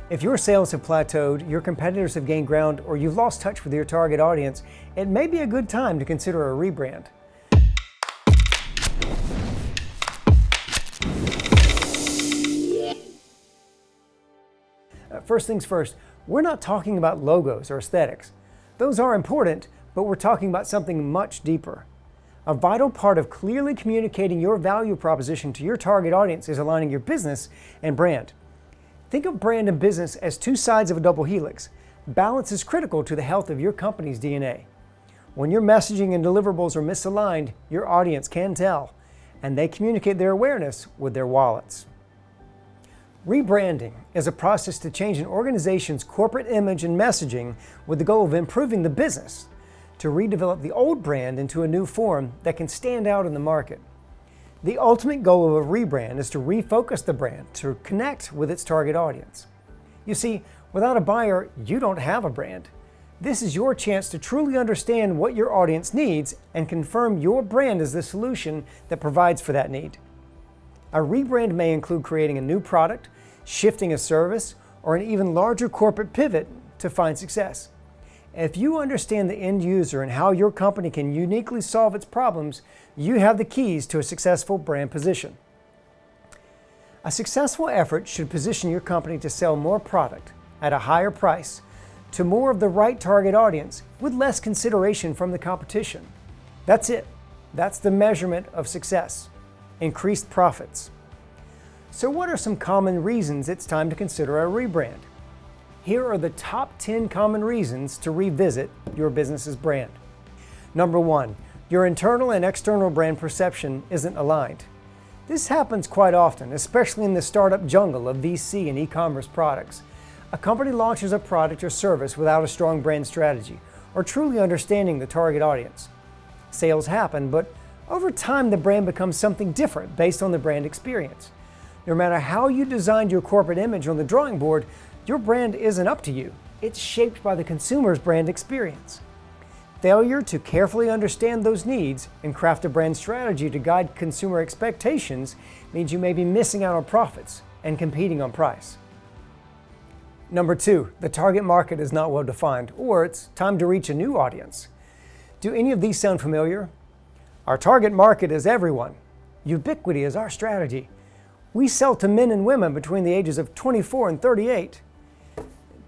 If your sales have plateaued, your competitors have gained ground, or you've lost touch with your target audience, it may be a good time to consider a rebrand. First things first, we're not talking about logos or aesthetics. Those are important, but we're talking about something much deeper. A vital part of clearly communicating your value proposition to your target audience is aligning your business and brand. Think of brand and business as two sides of a double helix. Balance is critical to the health of your company's DNA. When your messaging and deliverables are misaligned, your audience can tell, and they communicate their awareness with their wallets. Rebranding is a process to change an organization's corporate image and messaging with the goal of improving the business, to redevelop the old brand into a new form that can stand out in the market. The ultimate goal of a rebrand is to refocus the brand to connect with its target audience. You see, without a buyer, you don't have a brand. This is your chance to truly understand what your audience needs and confirm your brand is the solution that provides for that need. A rebrand may include creating a new product, shifting a service, or an even larger corporate pivot to find success. If you understand the end user and how your company can uniquely solve its problems, you have the keys to a successful brand position. A successful effort should position your company to sell more product at a higher price to more of the right target audience with less consideration from the competition. That's it. That's the measurement of success. Increased profits. So what are some common reasons it's time to consider a rebrand? Here are the top 10 common reasons to revisit your business's brand. Number 1, your internal and external brand perception isn't aligned. This happens quite often, especially in the startup jungle of VC and e-commerce products. A company launches a product or service without a strong brand strategy or truly understanding the target audience. Sales happen, but over time the brand becomes something different based on the brand experience. No matter how you designed your corporate image on the drawing board, your brand isn't up to you. It's shaped by the consumer's brand experience. Failure to carefully understand those needs and craft a brand strategy to guide consumer expectations means you may be missing out on profits and competing on price. Number 2, the target market is not well defined, or it's time to reach a new audience. Do any of these sound familiar? Our target market is everyone. Ubiquity is our strategy. We sell to men and women between the ages of 24 and 38.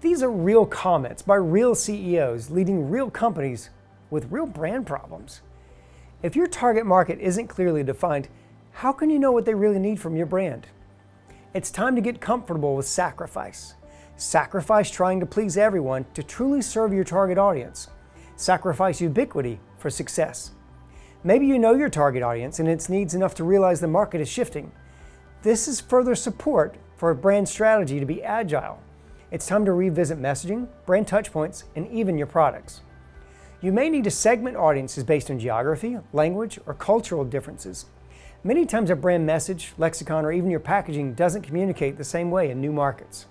These are real comments by real CEOs leading real companies with real brand problems. If your target market isn't clearly defined, how can you know what they really need from your brand? It's time to get comfortable with sacrifice. Sacrifice trying to please everyone to truly serve your target audience. Sacrifice ubiquity for success. Maybe you know your target audience and its needs enough to realize the market is shifting. This is further support for a brand strategy to be agile. It's time to revisit messaging, brand touchpoints, and even your products. You may need to segment audiences based on geography, language, or cultural differences. Many times a brand message, lexicon, or even your packaging doesn't communicate the same way in new markets.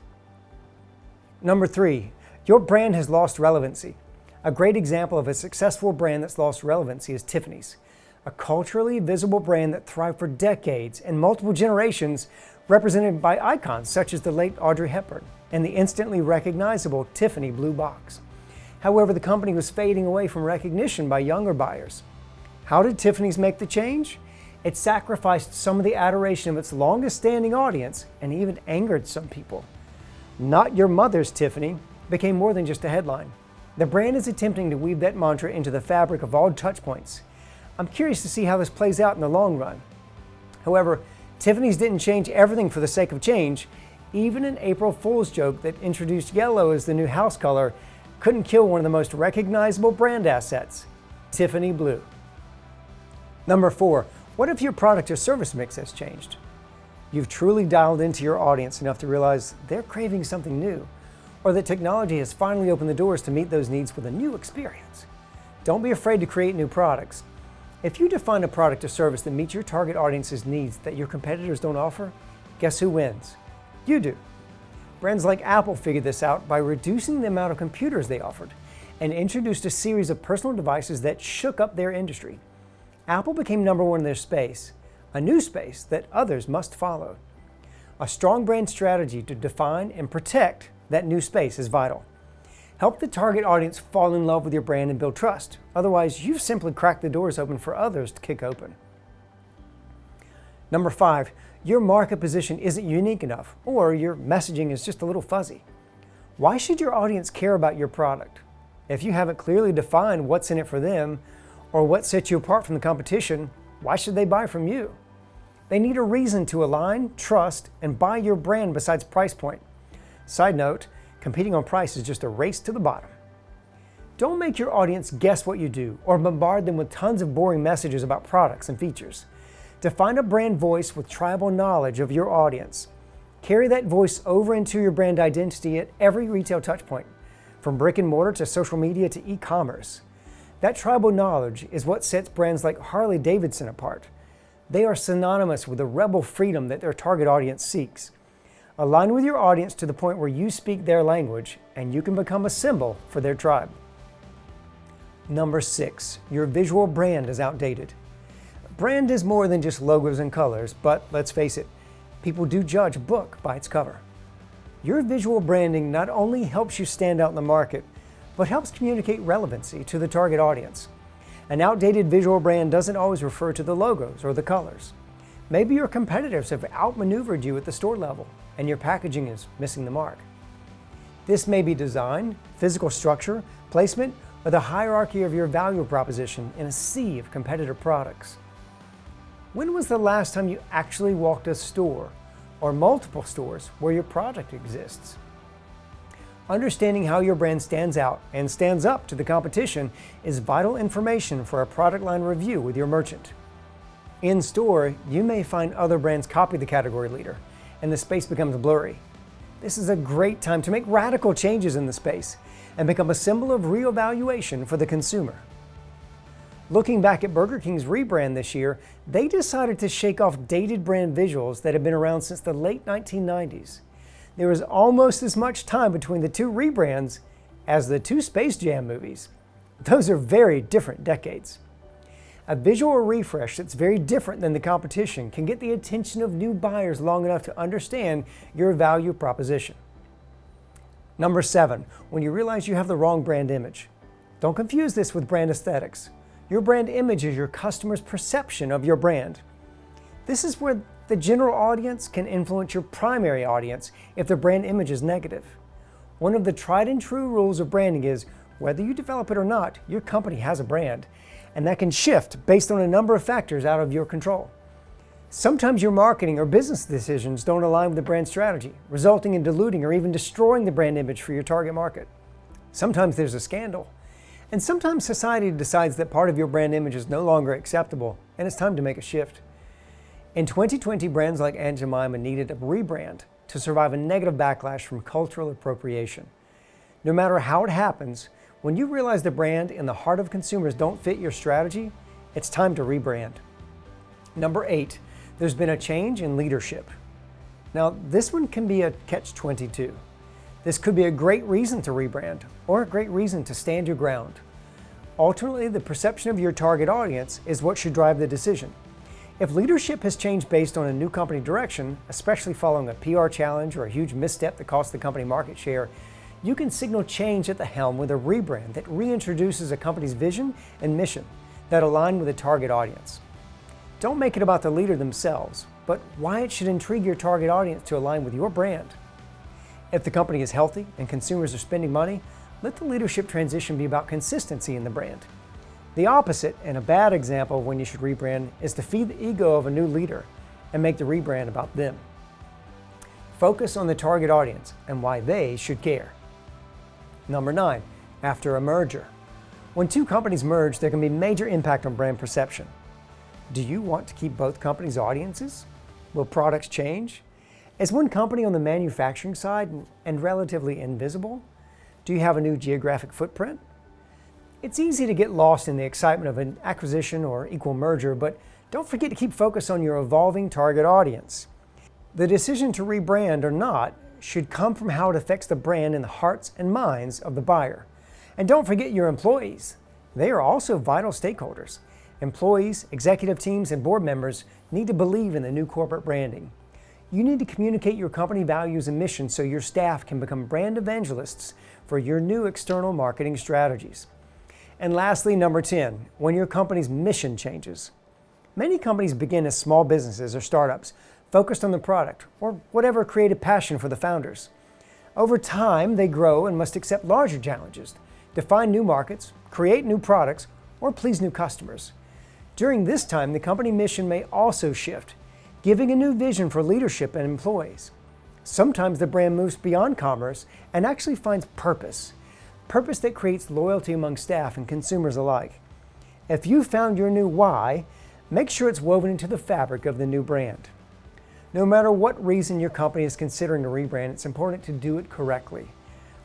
Number 3, your brand has lost relevancy. A great example of a successful brand that's lost relevancy is Tiffany's, a culturally visible brand that thrived for decades and multiple generations, represented by icons such as the late Audrey Hepburn and the instantly recognizable Tiffany blue box. However, the company was fading away from recognition by younger buyers. How did Tiffany's make the change? It sacrificed some of the adoration of its longest-standing audience and even angered some people. Not Your Mother's Tiffany became more than just a headline. The brand is attempting to weave that mantra into the fabric of all touchpoints. I'm curious to see how this plays out in the long run. However, Tiffany's didn't change everything for the sake of change. Even an April Fool's joke that introduced yellow as the new house color couldn't kill one of the most recognizable brand assets, Tiffany Blue. Number 4, what if your product or service mix has changed? You've truly dialed into your audience enough to realize they're craving something new, or that technology has finally opened the doors to meet those needs with a new experience. Don't be afraid to create new products. If you define a product or service that meets your target audience's needs that your competitors don't offer, guess who wins? You do. Brands like Apple figured this out by reducing the amount of computers they offered and introduced a series of personal devices that shook up their industry. Apple became number 1 in their space, a new space that others must follow. A strong brand strategy to define and protect that new space is vital. Help the target audience fall in love with your brand and build trust. Otherwise, you've simply cracked the doors open for others to kick open. Number 5, your market position isn't unique enough, or your messaging is just a little fuzzy. Why should your audience care about your product? If you haven't clearly defined what's in it for them, or what sets you apart from the competition, why should they buy from you? They need a reason to align, trust, and buy your brand besides price point. Side note, competing on price is just a race to the bottom. Don't make your audience guess what you do or bombard them with tons of boring messages about products and features. Define a brand voice with tribal knowledge of your audience. Carry that voice over into your brand identity at every retail touchpoint, from brick and mortar to social media to e-commerce. That tribal knowledge is what sets brands like Harley-Davidson apart. They are synonymous with the rebel freedom that their target audience seeks. Align with your audience to the point where you speak their language and you can become a symbol for their tribe. Number 6, your visual brand is outdated. Brand is more than just logos and colors, but let's face it, people do judge a book by its cover. Your visual branding not only helps you stand out in the market, but helps communicate relevancy to the target audience. An outdated visual brand doesn't always refer to the logos or the colors. Maybe your competitors have outmaneuvered you at the store level, and your packaging is missing the mark. This may be design, physical structure, placement, or the hierarchy of your value proposition in a sea of competitor products. When was the last time you actually walked a store or multiple stores where your product exists? Understanding how your brand stands out and stands up to the competition is vital information for a product line review with your merchant. In store, you may find other brands copy the category leader, and the space becomes blurry. This is a great time to make radical changes in the space and become a symbol of reevaluation for the consumer. Looking back at Burger King's rebrand this year, they decided to shake off dated brand visuals that have been around since the late 1990s. There was almost as much time between the two rebrands as the two Space Jam movies. Those are very different decades. A visual refresh that's very different than the competition can get the attention of new buyers long enough to understand your value proposition. Number 7, when you realize you have the wrong brand image. Don't confuse this with brand aesthetics. Your brand image is your customer's perception of your brand. This is where the general audience can influence your primary audience if the brand image is negative. One of the tried and true rules of branding is, whether you develop it or not, your company has a brand, and that can shift based on a number of factors out of your control. Sometimes your marketing or business decisions don't align with the brand strategy, resulting in diluting or even destroying the brand image for your target market. Sometimes there's a scandal, and sometimes society decides that part of your brand image is no longer acceptable, and it's time to make a shift. In 2020, brands like Aunt Jemima needed a rebrand to survive a negative backlash from cultural appropriation. No matter how it happens, when you realize the brand and the heart of consumers don't fit your strategy, it's time to rebrand. Number 8, there's been a change in leadership. Now, this one can be a catch-22. This could be a great reason to rebrand, or a great reason to stand your ground. Ultimately, the perception of your target audience is what should drive the decision. If leadership has changed based on a new company direction, especially following a PR challenge or a huge misstep that cost the company market share, you can signal change at the helm with a rebrand that reintroduces a company's vision and mission that align with the target audience. Don't make it about the leader themselves, but why it should intrigue your target audience to align with your brand. If the company is healthy and consumers are spending money, let the leadership transition be about consistency in the brand. The opposite, and a bad example of when you should rebrand, is to feed the ego of a new leader and make the rebrand about them. Focus on the target audience and why they should care. Number 9, after a merger. When two companies merge, there can be major impact on brand perception. Do you want to keep both companies' audiences? Will products change? Is one company on the manufacturing side and relatively invisible? Do you have a new geographic footprint? It's easy to get lost in the excitement of an acquisition or equal merger, but don't forget to keep focus on your evolving target audience. The decision to rebrand or not should come from how it affects the brand in the hearts and minds of the buyer. And don't forget your employees. They are also vital stakeholders. Employees, executive teams, and board members need to believe in the new corporate branding. You need to communicate your company values and mission so your staff can become brand evangelists for your new external marketing strategies. And lastly, number 10, when your company's mission changes. Many companies begin as small businesses or startups focused on the product or whatever creative passion for the founders. Over time, they grow and must accept larger challenges, define new markets, create new products, or please new customers. During this time, the company mission may also shift, giving a new vision for leadership and employees. Sometimes the brand moves beyond commerce and actually finds purpose that creates loyalty among staff and consumers alike. If you found your new why, make sure it's woven into the fabric of the new brand. No matter what reason your company is considering a rebrand, it's important to do it correctly.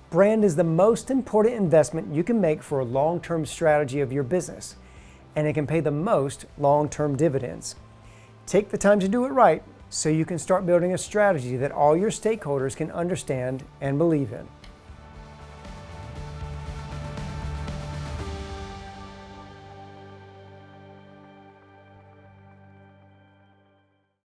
Brand is the most important investment you can make for a long-term strategy of your business, and it can pay the most long-term dividends. Take the time to do it right so you can start building a strategy that all your stakeholders can understand and believe in.